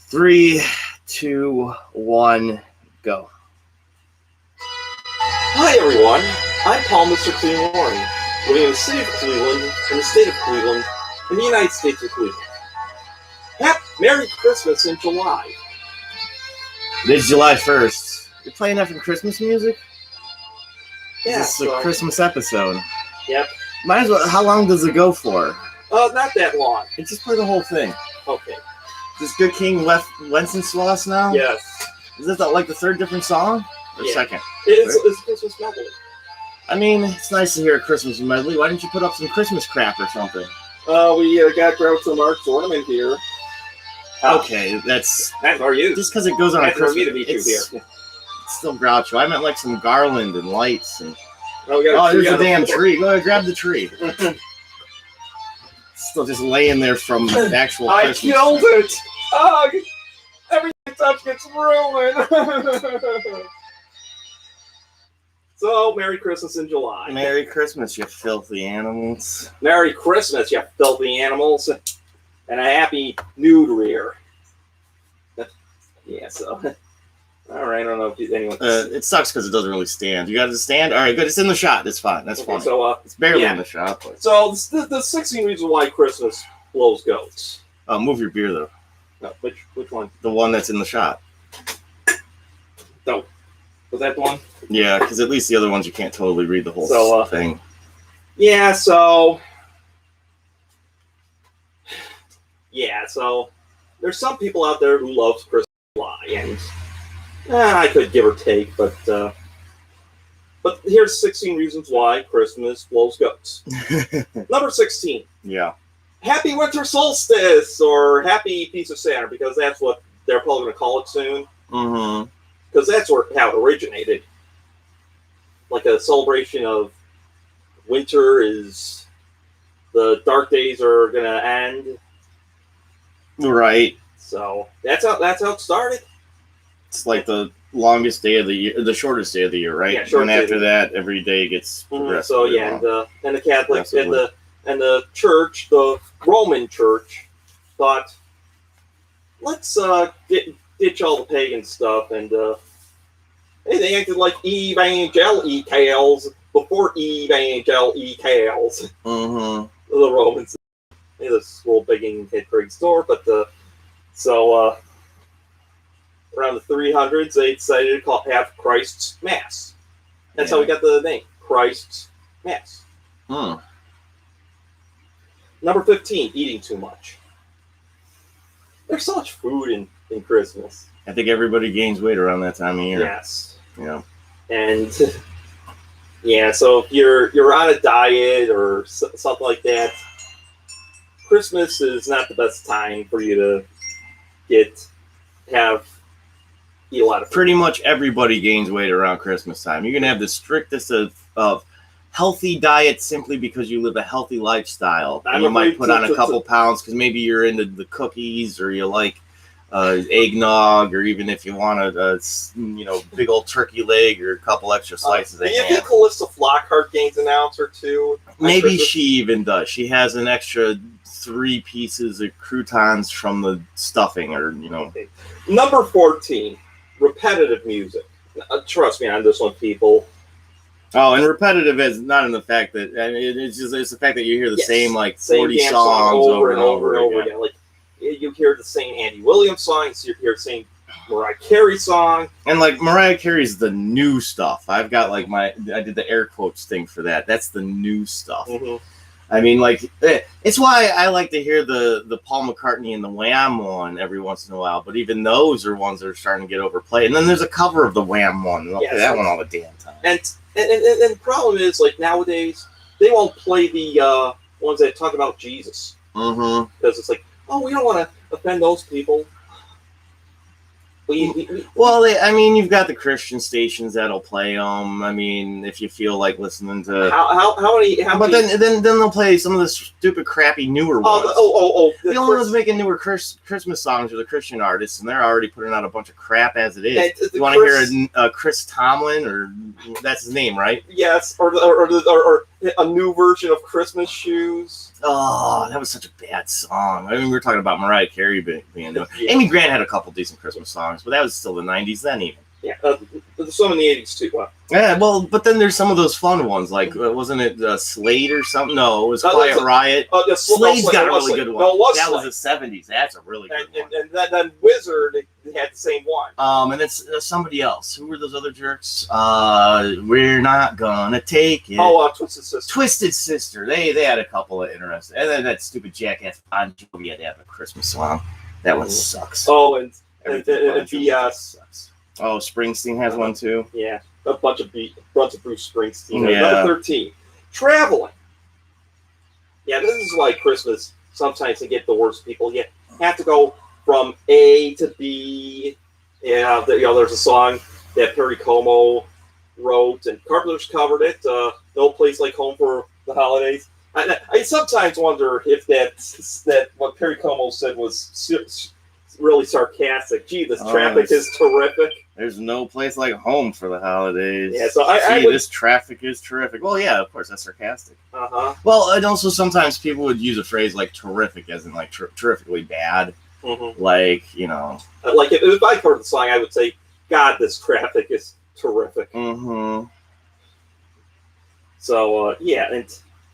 3, 2, 1, go. Hi everyone, I'm Paul Mr. Cleveland Warren, living in the city of Cleveland, in the state of Cleveland, in the United States of Cleveland. Merry Christmas in July. It is July 1st. You're playing that from Christmas music? Yeah, this is a Christmas episode. Yep. Might as well. How long does it go for? Not that long. Just play the whole thing. Okay. Is this Good King Wenceslas now? Yes. Is this like the third different song? Or Yeah. second? It's a Christmas medley. I mean, it's nice to hear a Christmas medley. Why didn't you put up some Christmas crap or something? We got Groucho Marx ornament here. Okay, that's or you. just because it goes on a That's for me Christmas. to meet you It's here. still Groucho. I meant like some garland and lights and. Oh, we got Oh, there's a on the damn floor. tree. Go ahead, grab the tree. Still just laying there from the actual I Christmas. killed it! Oh, everything I touch gets ruined! So, Merry Christmas in July. Merry Christmas, you filthy animals. Merry Christmas, you filthy animals. And a happy New Year. Yeah, so. Alright, I don't know if anyone. It sucks because it doesn't really stand. You got it to stand? All right, good. It's in the shot. It's fine. That's Okay, fine. so, It's barely yeah. in the shot. But... So, the 16 reasons why Christmas blows goats. move your beer, though. No, which one? The one that's in the shot. No. Was that the one? Yeah, because at least the other ones you can't totally read the whole So, thing. Yeah, so. Yeah, so. There's some people out there who loves Christmas July, and I could give or take, but here's 16 reasons why Christmas blows goats. Number 16. Yeah. Happy Winter Solstice, or Happy Piece of Saturn, because that's what they're probably going to call it soon. Mm-hmm. Because that's how it originated. Like a celebration of winter is the dark days are going to end. Right. So that's how it started. It's like the longest day of the year, the shortest day of the year, right? Yeah, short and day. after that, every day gets progressively So yeah, long. and the Catholics and Progressively. the church, the Roman Church, thought, let's ditch all the pagan stuff, and hey, they acted like evangelicals before evangelicals. Mm-hmm. The Romans, this little begging at Craig's door, but around the 300s, they decided to have Christ's Mass. That's how we got the name, Christ's Mass. Hmm. Number 15, eating too much. There's so much food in Christmas. I think everybody gains weight around that time of year. Yes. Yeah. And yeah, so if you're on a diet or something like that, Christmas is not the best time for you to eat a lot of food. Pretty much everybody gains weight around Christmas time. You can have the strictest of healthy diet simply because you live a healthy lifestyle. And you might put on a couple pounds because maybe you're into the cookies or you like eggnog, or even if you want a big old turkey leg or a couple extra slices of Do you ham. think Calista Flockhart gains an ounce or two? Maybe she even does. She has an extra 3 pieces of croutons from the stuffing, or Number 14, repetitive music. Trust me on this one, people. Oh, and repetitive is not in the fact that it's the fact that you hear the same 40 damn songs song over and over again. Like you hear the same Andy Williams song, you hear the same Mariah Carey song, and like Mariah Carey's the new stuff. I've got I did the air quotes thing for that. That's the new stuff. Mm-hmm. I mean, it's why I like to hear the Paul McCartney and the Wham one every once in a while. But even those are ones that are starting to get overplayed. And then there's a cover of the Wham one. They'll play that one all the damn time. And the problem is, like, nowadays they won't play the ones that talk about Jesus, Mm-hmm. because it's like, oh, we don't want to offend those people. Well, you've got the Christian stations that'll play them. I mean, if you feel like listening to how many? But then they'll play some of the stupid, crappy, newer ones. The only ones making newer Christmas songs are the Christian artists, and they're already putting out a bunch of crap as it is. You want to hear Chris Tomlin, or that's his name, right? Yes, or a new version of Christmas Shoes. Oh, that was such a bad song. I mean, we were talking about Mariah Carey being Yeah. Amy Grant had a couple decent Christmas songs, but that was still the 90s then even. Yeah, some in the 80s too. Yeah, well, but then there's some of those fun ones, like wasn't it Slade or something? No, it was Quiet Riot. Slade's got a really good one. No, that was the 70s. That's a really good one. And then Wizard had the same one. And then somebody else. Who were those other jerks? We're not gonna take it. Oh, Twisted Sister. Twisted Sister. They had a couple of interesting. And then that stupid jackass Bon Jovi had to have a Christmas song. That one sucks. Oh, and BS sucks. Oh, Springsteen has one too. Yeah, a bunch of Bruce Springsteen. Yeah. Number 13, traveling. Yeah, this is why Christmas sometimes they get the worst people. You have to go from A to B. Yeah, there's a song that Perry Como wrote, and Carpenter's covered it. No Place Like Home for the Holidays. I sometimes wonder if that what Perry Como said was really sarcastic. Gee, this traffic is terrific. There's no place like home for the holidays. Yeah, so this traffic is terrific. Well, yeah, of course, that's sarcastic. Uh-huh. Well, and also sometimes people would use a phrase like terrific as in like terrifically bad. Mm-hmm. Like, you know. Like if I heard the song, I would say, God, this traffic is terrific. Mm-hmm. So, and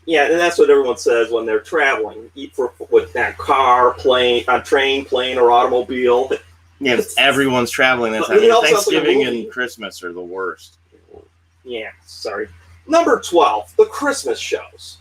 that's what everyone says when they're traveling. Eat with that car, plane, train, plane, or automobile. Yeah, everyone's traveling. That's Thanksgiving and Christmas are the worst. Yeah, sorry. Number 12, the Christmas shows.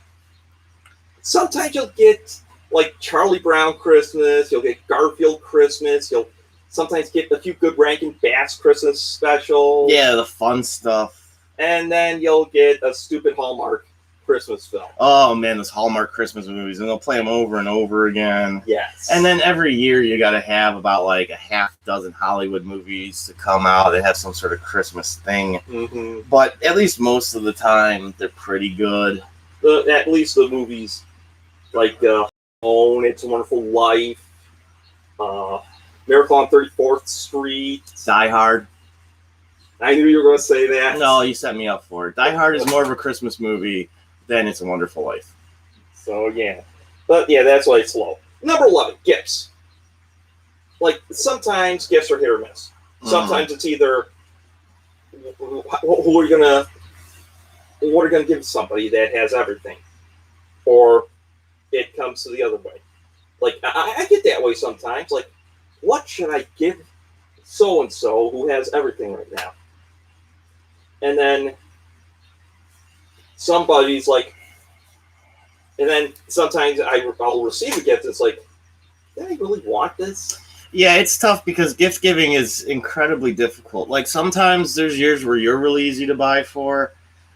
Sometimes you'll get like Charlie Brown Christmas. You'll get Garfield Christmas. You'll sometimes get a few good Rankin Bass Christmas specials. Yeah, the fun stuff. And then you'll get a stupid Hallmark Christmas film. Oh man, those Hallmark Christmas movies, and they'll play them over and over again. Yes. And then every year you got to have about like a half dozen Hollywood movies to come out that have some sort of Christmas thing. Mm-hmm. But at least most of the time they're pretty good. At least the movies like Own, It's a Wonderful Life, Miracle on 34th Street, Die Hard. I knew you were going to say that. No, you set me up for it. Die Hard is more of a Christmas movie than It's a Wonderful Life. So, yeah. But, yeah, that's why it's low. Number 11, gifts. Like, sometimes gifts are hit or miss. Sometimes it's either, what are you going to give somebody that has everything? Or it comes to the other way. Like, I get that way sometimes. Like, what should I give so-and-so who has everything right now? And then somebody's like, and then sometimes I'll receive a gift. It's like, did I really want this? Yeah, it's tough because gift giving is incredibly difficult. Like sometimes there's years where you're really easy to buy for,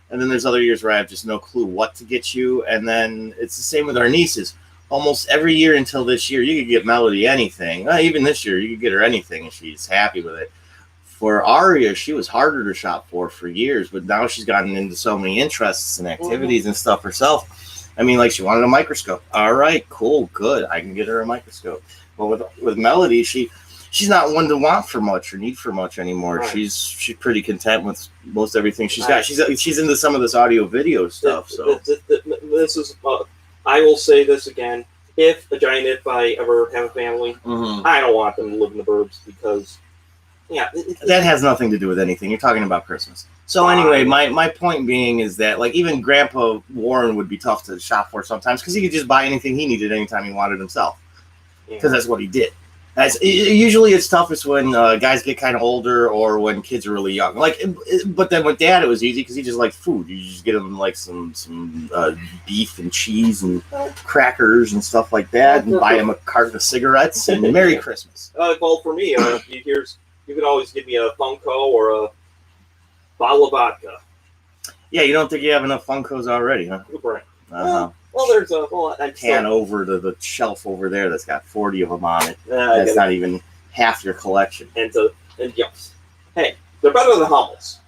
and then there's other years where I have just no clue what to get you. And then it's the same with our nieces. Almost every year until this year, you could get Melody anything. Even this year, you could get her anything if she's happy with it. For Aria, she was harder to shop for years, but now she's gotten into so many interests and activities and stuff herself. I mean, like she wanted a microscope. All right, cool, good. I can get her a microscope. But with Melody, she's not one to want for much or need for much anymore. Right. She's pretty content with most everything she's got. She's into some of this audio video stuff. So this is. I will say this again. If I ever have a family, I don't want them to live in the burbs because, that has nothing to do with anything. You're talking about Christmas. So anyway, my point being is that like even Grandpa Warren would be tough to shop for sometimes because he could just buy anything he needed anytime he wanted himself because that's what he did. Usually it's toughest when guys get kind of older or when kids are really young. Like, but then with Dad it was easy because he just liked food. You just get him like some beef and cheese and crackers and stuff like that, and buy him a carton of cigarettes and Merry Christmas. Well, for me, you could always give me a Funko or a bottle of vodka. Yeah, you don't think you have enough Funkos already, huh? Right. Well, there's a pan over to the shelf over there that's got 40 of them on it. That's not even half your collection. And yes, hey, they're better than Hummels.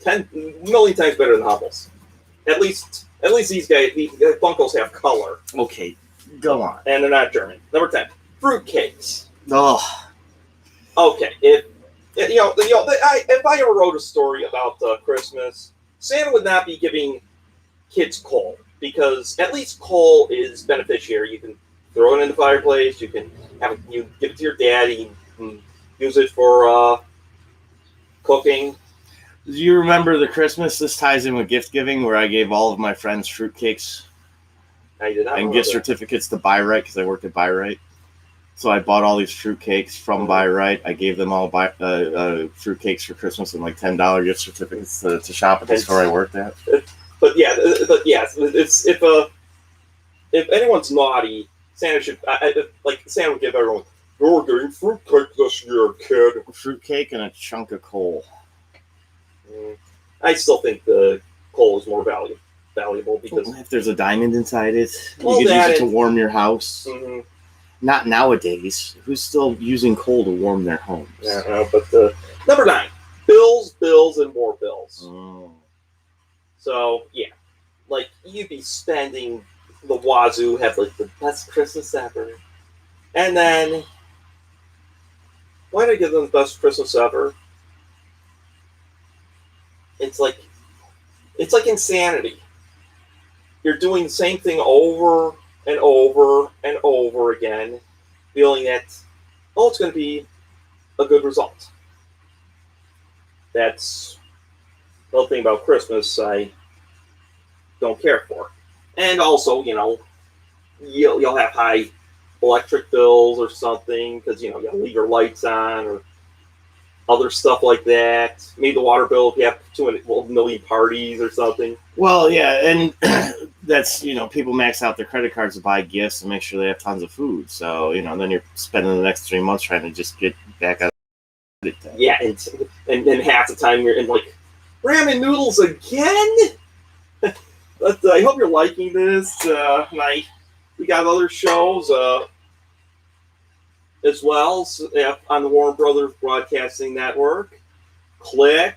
10 million times better than Hummels. At least these guys, the Funkos have color. Okay, go on. And they're not German. Number 10, fruitcakes. Oh. Okay, if I ever wrote a story about Christmas, Santa would not be giving kids coal, because at least coal is beneficiary. You can throw it in the fireplace. You can you give it to your dad. You can use it for cooking. Do you remember the Christmas? This ties in with gift giving, where I gave all of my friends fruitcakes I did not and gift certificates to Buy-Right because I worked at Buy-Right. So I bought all these fruitcakes from Buy-Right. I gave them all fruitcakes for Christmas and like $10 gift certificates to shop at the store I worked at. But it's if anyone's naughty, Santa should Santa would give everyone, "You're getting fruitcake this year, kid." Fruitcake and a chunk of coal. I still think the coal is more valuable because if there's a diamond inside it, well, you could use it to warm your house. Mm-hmm. Not nowadays. Who's still using coal to warm their homes? Yeah, but number 9, bills, and more bills. Oh. So yeah, like you'd be spending the wazoo, have like the best Christmas ever, and then why did I give them the best Christmas ever? It's like insanity. You're doing the same thing over and over and over again, feeling that, it's going to be a good result. That's the thing about Christmas I don't care for. And also, you'll have high electric bills or something because, you leave your lights on or other stuff like that. Maybe the water bill if you have 2 million parties or something. Well, yeah, and that's, people max out their credit cards to buy gifts and make sure they have tons of food. So, then you're spending the next 3 months trying to just get back out of it. Yeah, and half the time you're in like, ramen noodles again? But I hope you're liking this. We got other shows as well on the Warner Brothers Broadcasting Network. Click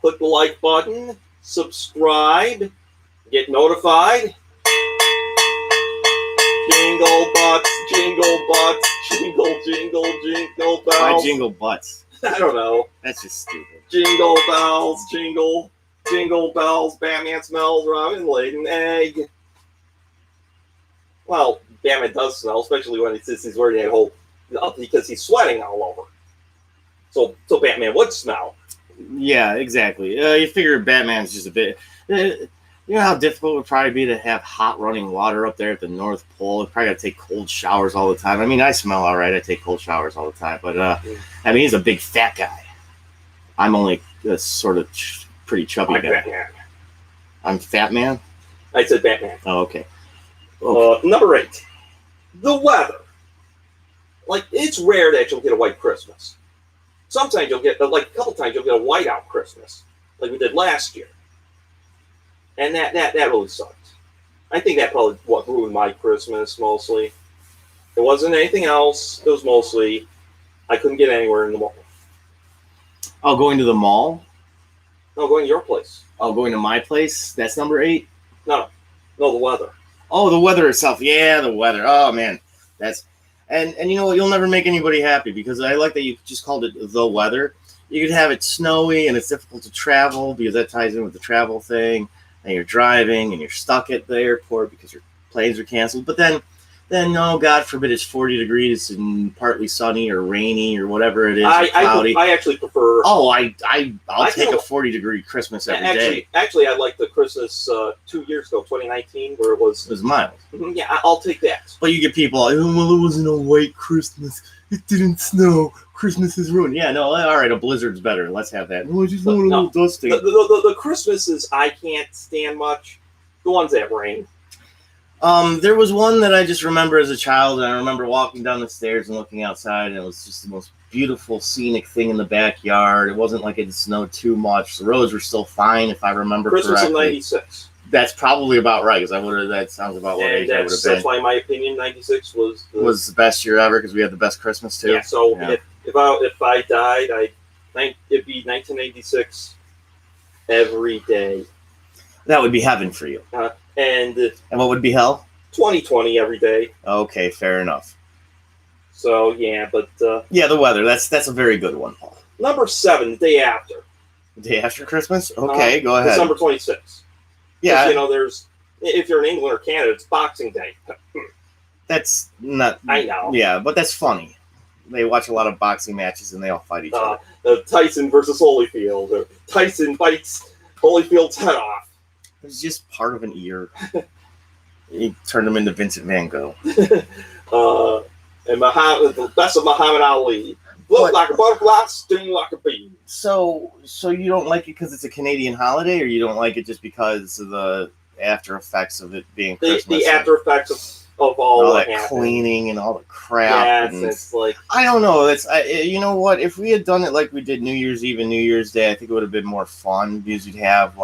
the like button, subscribe, get notified. Jingle butts, jingle bells. Why jingle butts? I don't know. That's just stupid. Jingle bells, jingle bells. Batman smells Robin laid an egg. Well, Batman does smell, especially when he's wearing that whole, because he's sweating all over. So Batman would smell. Yeah, exactly. You figure Batman's just a bit. You know how difficult it would probably be to have hot running water up there at the North Pole. You probably got to take cold showers all the time. I mean, I smell all right. I take cold showers all the time. But, he's a big fat guy. I'm only a sort of pretty chubby guy. Batman. I'm Fat Man? I said Batman. Oh, okay. Number 8. The weather. Like, it's rare that you'll get a white Christmas. Sometimes you'll get, a couple times you'll get a whiteout Christmas, like we did last year. And that really sucked. I think that probably what ruined my Christmas mostly. It wasn't anything else. It was mostly I couldn't get anywhere in the mall. Oh, going to the mall? No, going to your place. Oh, going to my place? That's number 8? No, the weather. Oh, the weather itself. Yeah, the weather. Oh, man. That's... And you know what? You'll never make anybody happy because I like that you just called it the weather. You could have it snowy and it's difficult to travel because that ties in with the travel thing. And you're driving and you're stuck at the airport because your planes are canceled. But then oh, God forbid, it's 40 degrees and partly sunny or rainy or whatever it is, cloudy. I actually prefer... Oh, I'll take a 40-degree Christmas every day. Actually, I liked the Christmas 2 years ago, 2019, where it was mild. Yeah, I'll take that. But you get people, well, it wasn't a white Christmas. It didn't snow. Christmas is ruined. Yeah, no, all right, a blizzard's better. Let's have that. No, just a little dusting. The Christmases I can't stand much. The ones that rain. There was one that I just remember as a child, and I remember walking down the stairs and looking outside, and it was just the most beautiful scenic thing in the backyard. It wasn't like it snowed too much. The roads were still fine, if I remember Christmas correctly. Christmas of 96. That's probably about right, because that sounds about what age I would have been. That's why my opinion, 96 was the best year ever, because we had the best Christmas, too. Yeah, so yeah. If I died, it'd be 1986 every day. That would be heaven for you. And what would be hell? 2020 every day. Okay, fair enough. So yeah, but yeah, the weather. That's a very good one, Paul. Number 7, the day after. The day after Christmas? Okay, go ahead. December 26th. Yeah. There's, if you're in England or Canada, it's Boxing Day. That's not. I know. Yeah, but that's funny. They watch a lot of boxing matches and they all fight each other. Tyson versus Holyfield. Or Tyson fights Holyfield's head off. It was just part of an ear. He turned him into Vincent Van Gogh. And the best of Muhammad Ali. Float like a butterfly, sting like a bee. So you don't like it because it's a Canadian holiday, or you don't like it just because of the after effects of it being Christmas? The after effects of all that happened. Cleaning and all the crap. Yes, and it's like, I don't know. You know what? If we had done it like we did New Year's Eve and New Year's Day, I think it would have been more fun because you'd have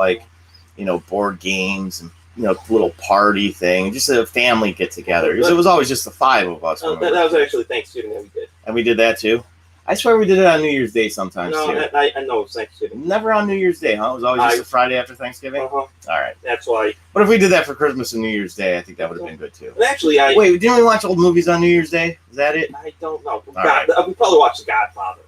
board games and little party thing, just a family get together. Because it was always just the five of us. that was actually Thanksgiving that we did. And we did that too. I swear we did it on New Year's Day sometimes too. I know it's Thanksgiving. Never on New Year's Day, huh? It was always just the Friday after Thanksgiving? Uh-huh. All right. That's why. But if we did that for Christmas and New Year's Day, I think that would have been good too. And actually, Wait, didn't we watch old movies on New Year's Day? Is that it? I don't know. We probably watched The Godfather.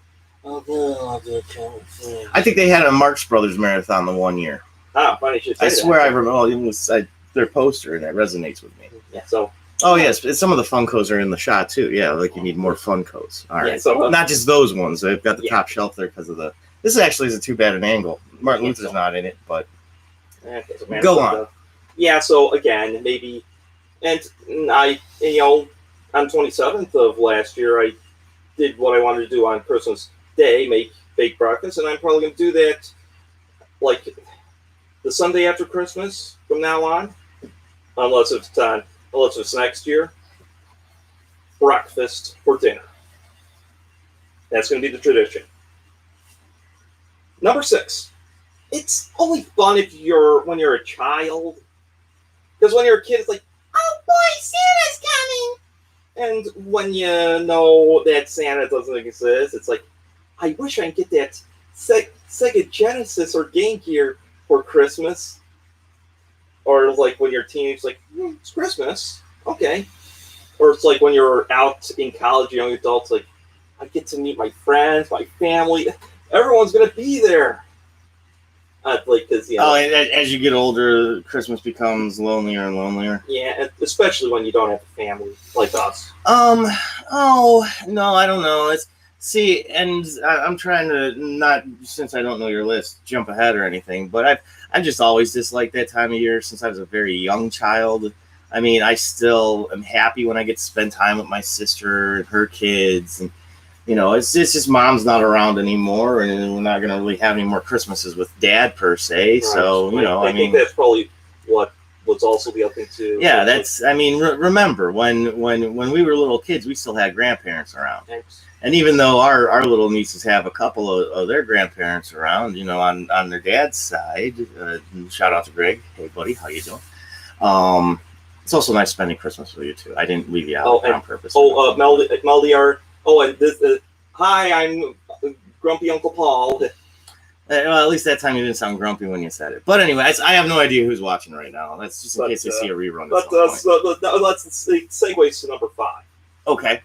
I think they had a Marx Brothers marathon the one year. Ah, funny shit. I swear I remember. Oh, it was their poster, and that resonates with me. Yeah, so. Oh, yes. Some of the Funkos are in the shot, too. Yeah, like you need more Funkos. All right. Yeah, so, not just those ones. They've got the top shelf there because of the... This actually isn't too bad an angle. Martin Luther's not in it, but... Go on. Yeah, so again, maybe... And I, on 27th of last year, I did what I wanted to do on Christmas Day, make baked breakfast, and I'm probably going to do that, like, the Sunday after Christmas from now on, unless it's next year. Breakfast for dinner. That's going to be the tradition. Number 6. It's only fun when you're a child. Because when you're a kid, it's like, oh boy, Santa's coming! And when you know that Santa doesn't exist, it's like, I wish I could get that Sega Genesis or Game Gear for Christmas. Or like when you're a teenager, like, it's Christmas. Okay. Or it's like when you're out in college, young adults, like, I get to meet my friends, my family. Everyone's going to be there. Because, as you get older, Christmas becomes lonelier and lonelier. Yeah, especially when you don't have a family like us. Oh, no, I don't know. And I'm trying to not, since I don't know your list, jump ahead or anything, but I've just always disliked that time of year since I was a very young child. I mean, I still am happy when I get to spend time with my sister and her kids. And, it's just mom's not around anymore, and we're not going to really have any more Christmases with dad per se. Right. So, I think that's probably what was also the other thing too. Yeah, remember when we were little kids, we still had grandparents around. Thanks. And even though our little nieces have a couple of their grandparents around, on their dad's side, shout out to Greg. Hey, buddy, how you doing? It's also nice spending Christmas with you, too. I didn't leave you out on purpose. Meldy, and this, hi, I'm Grumpy Uncle Paul. Well, at least that time you didn't sound grumpy when you said it. But anyway, I have no idea who's watching right now. That's just in case they see a rerun. Let's segue to number 5. Okay.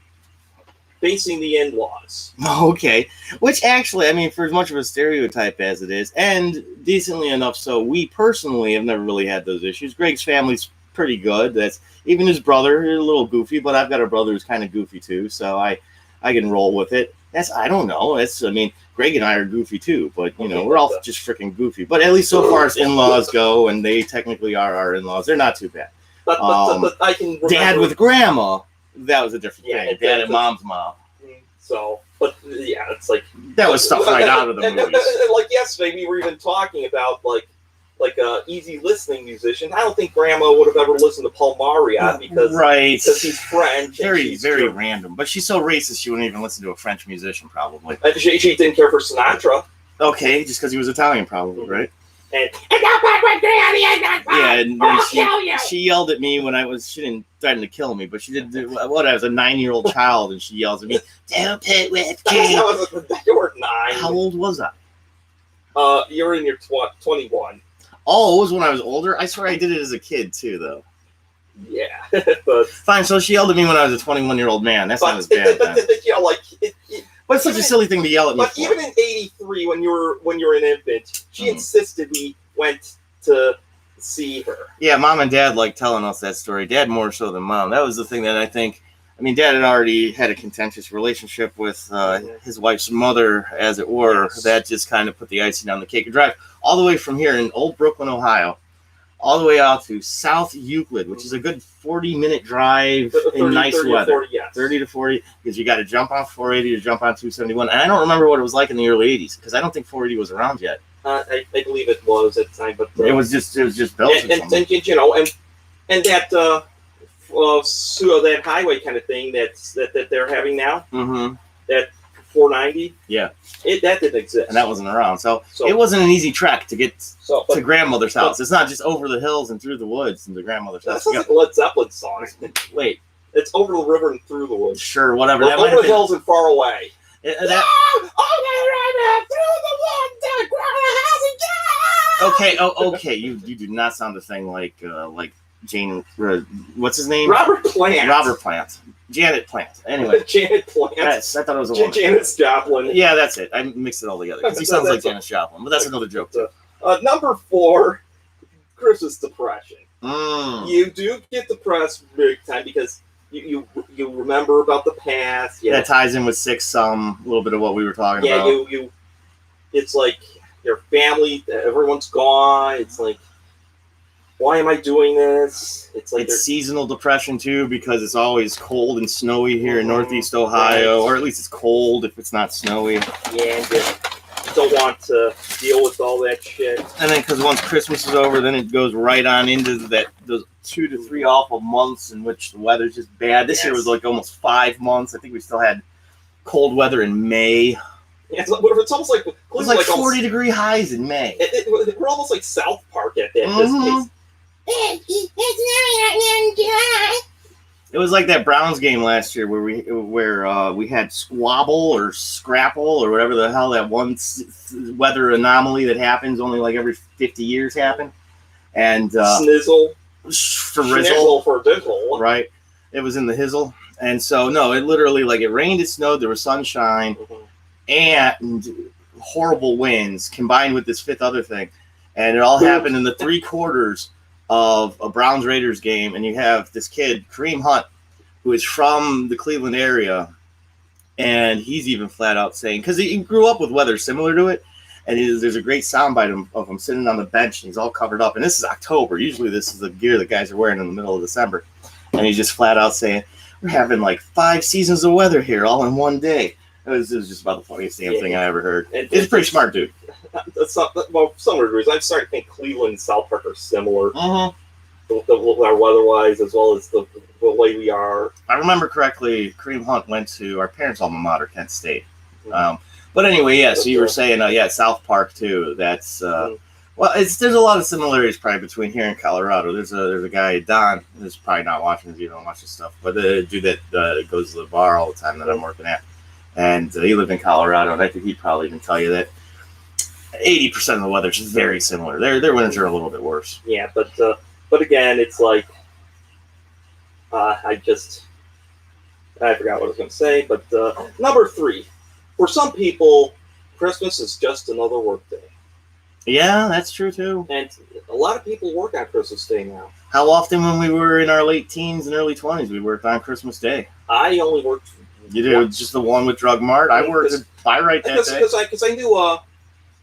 Facing the in-laws. Okay. Which actually, for as much of a stereotype as it is, and decently enough so, we personally have never really had those issues. Greg's family's pretty good. That's even his brother, a little goofy, but I've got a brother who's kind of goofy too, so I can roll with it. I don't know. Greg and I are goofy too, but we're all just freaking goofy. But at least so far as in-laws go, and they technically are our in-laws, they're not too bad. But I can remember, Dad with grandma, that was a different thing. Dad and mom's mom. So, but yeah, it's like that was stuff right out of the movies. Like yesterday, we were even talking about like a easy listening musician. I don't think Grandma would have ever listened to Paul Marriott because he's French. Very random. But she's so racist she wouldn't even listen to a French musician, probably. She didn't care for Sinatra. Okay, just because he was Italian, probably, right? And she yelled at me when she didn't threaten to kill me, but she did. I was a 9-year-old child, and she yells at me, "Don't pit with me." You were 9. How old was I? You're in your 21. Oh, it was when I was older? I swear I did it as a kid, too, though. Yeah. But fine, so she yelled at me when I was a 21-year-old man. That's not as bad. But it's such a silly thing to yell at me for. Even in '83, when you were an infant, she insisted we went to see her. Yeah, Mom and Dad like telling us that story. Dad more so than Mom. That was the thing that I think. I mean, Dad had already had a contentious relationship with his wife's mother, as it were. Yes. That just kind of put the icing on the cake. A drive all the way from here in Old Brooklyn, Ohio, all the way out to South Euclid, which is a good 40-minute drive 30, in nice 30 weather. 40, yes. 30 to 40, because you got to jump on 480 to jump on 271. And I don't remember what it was like in the early 80s, because I don't think 480 was around yet. I believe it was at the time, but it was just built. And you know, and that so that highway kind of thing that they're having now, that 490, that didn't exist, and that wasn't around. So it wasn't an easy trek to get to grandmother's house. It's not just over the hills and through the woods into grandmother's house. That's like a Led Zeppelin song. Wait, it's over the river and through the woods. Sure, whatever. That over the hills and far away. Okay. You do not sound a thing like Jane. What's his name? Robert Plant. Janet Plant. Anyway, Janet Plant. I thought it was a woman. Janis Joplin. Yeah, that's it. I mixed it all together because he sounds like Janis Joplin, but that's another joke too. Number 4, Christmas depression. Mm. You do get depressed big time because you remember about the past. Yeah. That ties in with 6 a little bit of what we were talking about. Yeah, you. It's like your family, everyone's gone. It's like, why am I doing this? It's like it's seasonal depression too, because it's always cold and snowy here in Northeast Ohio, or at least it's cold if it's not snowy. Yeah, and you don't want to deal with all that shit. And then because once Christmas is over, then it goes right on into those 2 to 3 awful months in which the weather's just bad. This year was like almost 5 months. I think we still had cold weather in May. Yeah, it's almost like it was like 40-degree highs in May. We're almost like South Park at that. It was like that Browns game last year where we had squabble or scrapple or whatever the hell that one weather anomaly that happens only like every 50 years happen. And snizzle for rizzle for dizzle. Right. It was in the hizzle. And so no, it literally it rained, it snowed, there was sunshine and horrible winds combined with this 5th other thing. And it all happened in the 3 quarters of a Browns Raiders game, and you have this kid, Kareem Hunt, who is from the Cleveland area, and he's even flat out saying, because he grew up with weather similar to it, and there's a great soundbite of him sitting on the bench, and he's all covered up, and this is October. Usually this is the gear that guys are wearing in the middle of December, and he's just flat out saying, we're having like 5 seasons of weather here all in one day. It was just about the funniest damn thing I ever heard. He's a pretty smart dude. That's not, well, for some reason, I'm starting to think Cleveland and South Park are similar. Our weather-wise, as well as the way we are. I remember correctly, Kareem Hunt went to our parents' alma mater, Kent State. But anyway, yeah, so you were saying, South Park, too. That's, well, there's a lot of similarities probably between here and Colorado. There's a guy, Don, who's probably not watching if you don't watch this stuff, but the dude that goes to the bar all the time that I'm working at. And he lived in Colorado, and I think he'd probably even tell you that 80% of the weather is very similar. Their winters are a little bit worse. Yeah, but again, it's like I forgot what I was going to say. But number 3, for some people, Christmas is just another work day. Yeah, that's true too. And a lot of people work on Christmas Day now. How often when we were in our late teens and early 20s, we worked on Christmas Day? I only worked. You did just the one with Drug Mart. I worked at Pyrite that day. Because I knew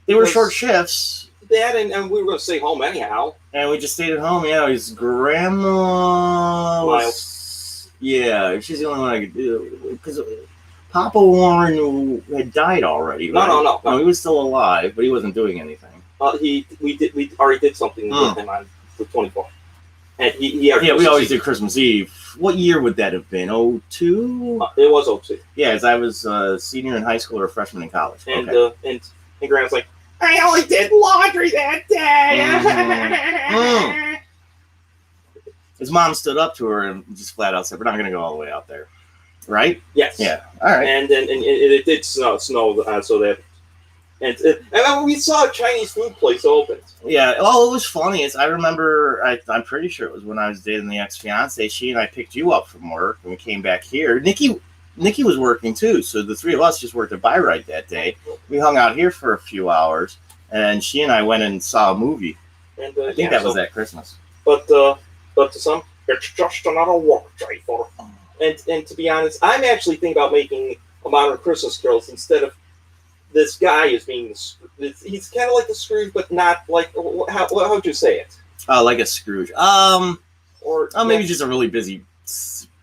they were short shifts. That and we were going to stay home anyhow. And we just stayed at home. Yeah, his grandma was. Yeah, she's the only one I could do because Papa Warren had died already. Right? No. He was still alive, but he wasn't doing anything. We already did something with him on the 24th. And we always did Christmas Eve. What year would that have been? 02? It was 02. Yeah, as I was a senior in high school or a freshman in college. And and Grandma's like, I only did laundry that day. His mom stood up to her and just flat out said, "We're not going to go all the way out there." Right? Yes. Yeah. All right. And it did snow so that. And we saw a Chinese food place open. Yeah. Oh, it was funny. I remember, I'm pretty sure it was when I was dating the ex-fiance. She and I picked you up from work and we came back here. Nikki was working too. So the 3 of us just worked at Byrite that day. We hung out here for a few hours and she and I went and saw a movie. And I think that was that Christmas. But to some, it's just another work day for. And to be honest, I'm actually thinking about making a modern Christmas Carols instead of this guy as being he's kind of like the Scrooge, but not like how'd you say it? Like a Scrooge. Or maybe just a really busy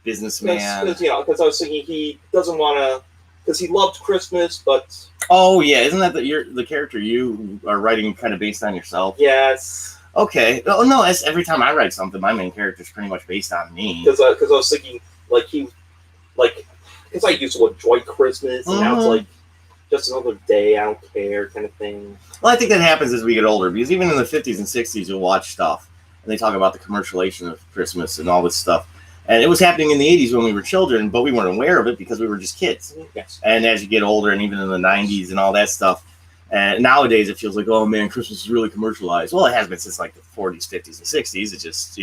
businessman. Because I was thinking he doesn't want to, because he loved Christmas, but oh yeah, isn't that the character you are writing kind of based on yourself? Yes. Okay. Oh no, every time I write something, my main character is pretty much based on me. Because I was thinking because I used to enjoy Christmas, and now it's like just another day, I don't care kind of thing. Well, I think that happens as we get older, because even in the 50s and 60s, you'll watch stuff, and they talk about the commercialization of Christmas and all this stuff. And it was happening in the 80s when we were children, but we weren't aware of it because we were just kids. Yes. And as you get older, and even in the 90s and all that stuff, and nowadays it feels like, oh man, Christmas is really commercialized. Well, it has been since like the 40s, 50s, and 60s. It just,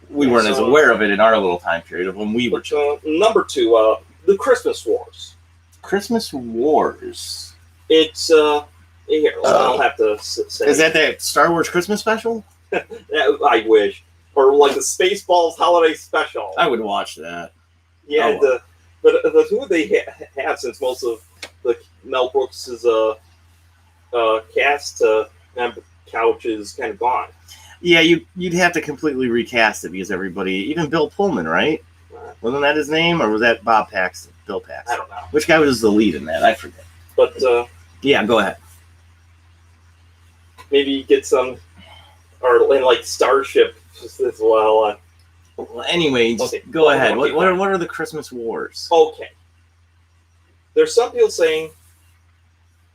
we weren't as aware of it in our little time period of when we were children. Number 2, the Christmas Wars. Christmas Wars. It's here. I'll have to say. Is that Star Wars Christmas special? I wish, or like the Spaceballs Holiday Special. I would watch that. Yeah, but who they have since most of the Mel Brooks's cast member couch is kind of gone. Yeah, you'd have to completely recast it because everybody, even Bill Pullman, right? Wasn't that his name, or was that Bob Paxton? Bill Paxton. I don't know. Which guy was the lead in that? I forget. But yeah, go ahead. Maybe get some, or in like Starship as well. Well, anyway, just go ahead. What are the Christmas Wars? Okay. There's some people saying,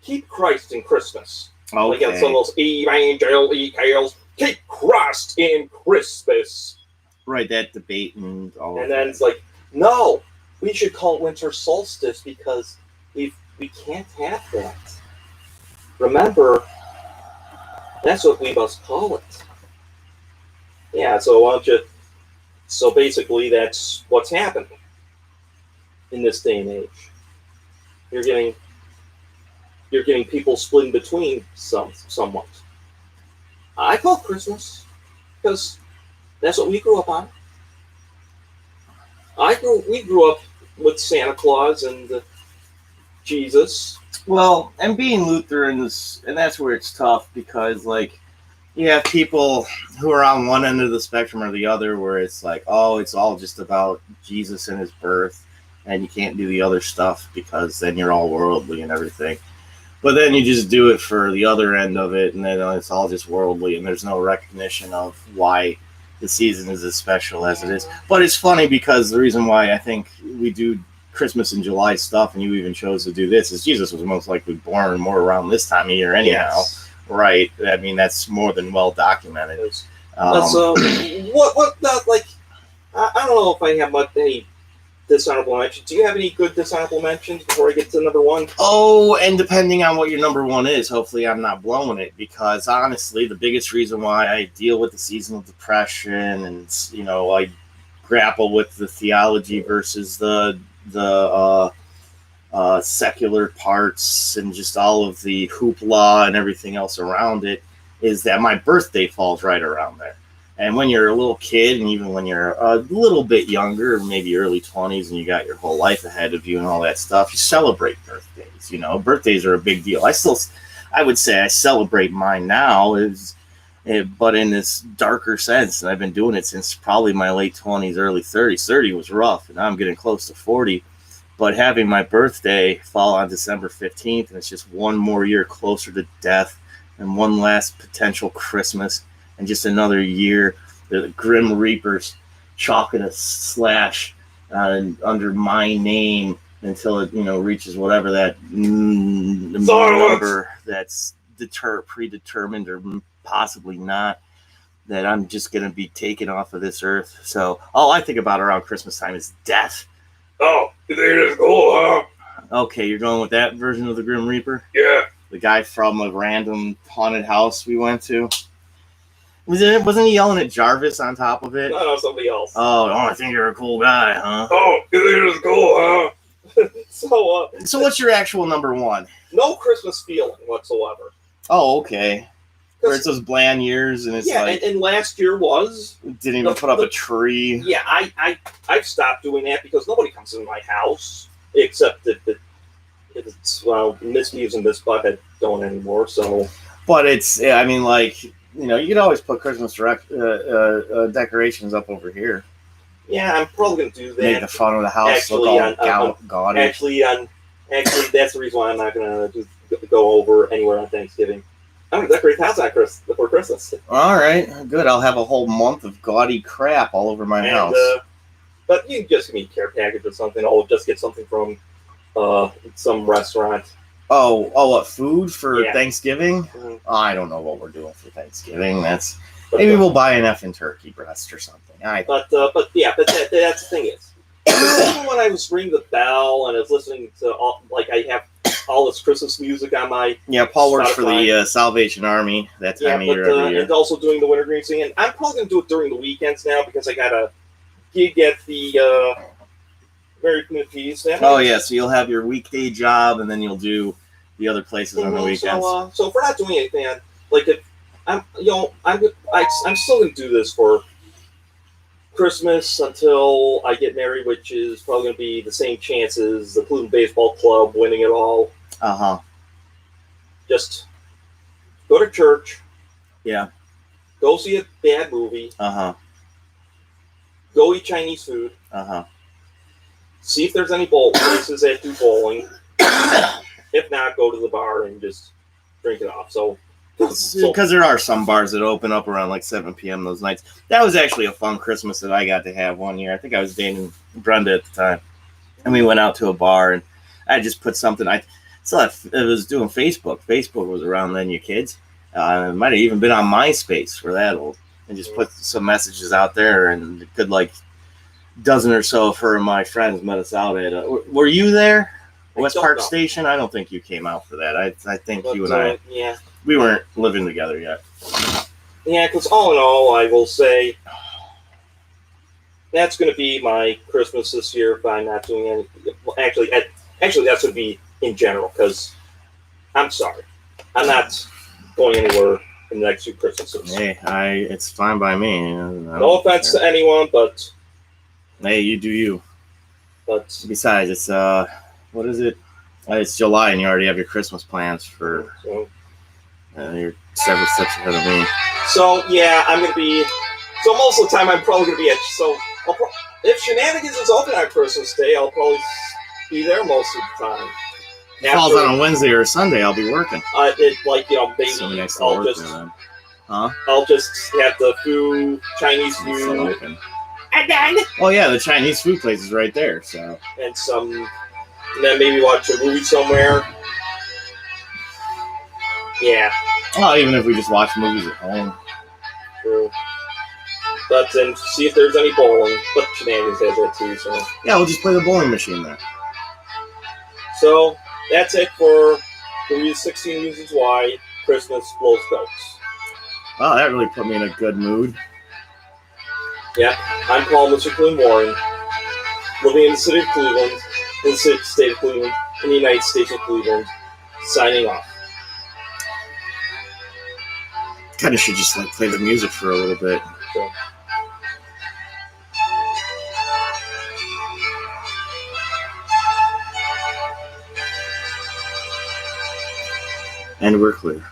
keep Christ in Christmas. Okay. Like some of those evangel carols, keep Christ in Christmas. Right, that debate and all. And then it's like, no, we should call it winter solstice because we can't have that. Remember, that's what we must call it. Yeah, so why don't you? So basically, that's what's happening in this day and age. You're getting people splitting between somewhat. I call it Christmas because that's what we grew up on. We grew up with Santa Claus and Jesus. Well, and being Lutheran and that's where it's tough because, like, you have people who are on one end of the spectrum or the other where it's like, oh, it's all just about Jesus and his birth, and you can't do the other stuff because then you're all worldly and everything. But then you just do it for the other end of it, and then it's all just worldly, and there's no recognition of why the season is as special as it is. But it's funny because the reason why I think we do Christmas in July stuff, and you even chose to do this, is Jesus was most likely born more around this time of year anyhow. Yes. Right. I mean, that's more than well documented. What like, I don't know if I have any dishonorable mentions. Do you have any good dishonorable mentions before I get to number 1? Oh, and depending on what your number 1 is, hopefully I'm not blowing it, because honestly, the biggest reason why I deal with the seasonal depression and, I grapple with the theology versus the secular parts and just all of the hoopla and everything else around it is that my birthday falls right around there. And when you're a little kid, and even when you're a little bit younger, maybe early 20s, and you got your whole life ahead of you and all that stuff, you celebrate birthdays. Birthdays are a big deal. I would say I celebrate mine now, but in this darker sense. And I've been doing it since probably my late 20s, early 30s. 30 was rough, and now I'm getting close to 40. But having my birthday fall on December 15th, and it's just one more year closer to death, and one last potential Christmas, and just another year, the Grim Reapers chalking a slash under my name until it, reaches whatever that number that's predetermined or possibly not, that I'm just going to be taken off of this earth. So all I think about around Christmas time is death. Oh, you think it's cool, huh? Okay, you're going with that version of the Grim Reaper? Yeah. The guy from a random haunted house we went to. Wasn't he yelling at Jarvis on top of it? No, somebody else. Oh, I think you're a cool guy, huh? Oh, you think it's cool, huh? So what's your actual number 1? No Christmas feeling whatsoever. Oh, okay. Where it's those bland years, and it's and last year didn't even put up a tree. Yeah, I've stopped doing that because nobody comes in my house except if it's Miss Beaves and Miss Butthead don't anymore. So, but it's I mean, like, you could always put Christmas decorations up over here. Yeah, I'm probably gonna do that. Make the front of the house look all gaudy. Actually, that's the reason why I'm not gonna go over anywhere on Thanksgiving. I'm gonna decorate the house before Christmas. All right, good. I'll have a whole month of gaudy crap all over my house. But you can just give me a care package or something. I'll just get something from some restaurant. Oh, what food for Thanksgiving? Mm-hmm. Oh, I don't know what we're doing for Thanksgiving. Maybe we'll buy an effing turkey breast or something. But that's the thing is, even when I was ringing the bell and I was listening to I have all this Christmas music on my Paul works for the Salvation Army that time of year every year. And also doing the wintergreen singing. I'm probably gonna do it during the weekends now because I got a gig at the American Peace. Oh yeah, so you'll have your weekday job and then you'll do the other places on the weekends. So if we're not doing anything, I'm still gonna do this for Christmas until I get married, which is probably going to be the same chances the Cleveland Baseball Club winning it all. Just go to church. Yeah. Go see a bad movie. Go eat Chinese food. See if there's any bowl places that do bowling. If not, go to the bar and just drink it off. Because there are some bars that open up around like 7 p.m. those nights. That was actually a fun Christmas that I got to have one year. I think I was dating Brenda at the time. And we went out to a bar and I just put something. I was doing Facebook. Facebook was around then, you kids. It might have even been on MySpace. We're that old. And just put some messages out there and a good dozen or so of her and my friends met us out at. Were you there? West Park Station? I don't think you came out for that. I think you and I. Yeah. We weren't living together yet. Yeah, because all in all, I will say that's going to be my Christmas this year if I'm not doing anything. Actually, that's going to be in general because I'm sorry. I'm not going anywhere in the next 2 Christmases. Hey, it's fine by me. No offense to anyone, but... Hey, you do you. But... Besides, it's, what is it? It's July and you already have your Christmas plans for... you're several steps ahead of me. So, yeah, I'm going to be... So, most of the time, I'm probably going to be at... So, if Shenanigans is open on Christmas Day, I'll probably be there most of the time. If it falls on a Wednesday or a Sunday, I'll be working. Maybe I'll just... I'll just have the food, Chinese food. And then... Well, yeah, the Chinese food place is right there, so... And then maybe watch a movie somewhere. Yeah. Well, even if we just watch movies at home. True. But then see if there's any bowling. But Shenanigans has that too, so. Yeah, we'll just play the bowling machine there. So, that's it for the 16 Reasons Why Christmas Blows Goats. Wow, that really put me in a good mood. Yeah, I'm Paul Mr. Cleveland Warren, living in the city of Cleveland, in the state of Cleveland, in the United States of Cleveland, signing off. Kind of should just play the music for a little bit. So. And we're clear.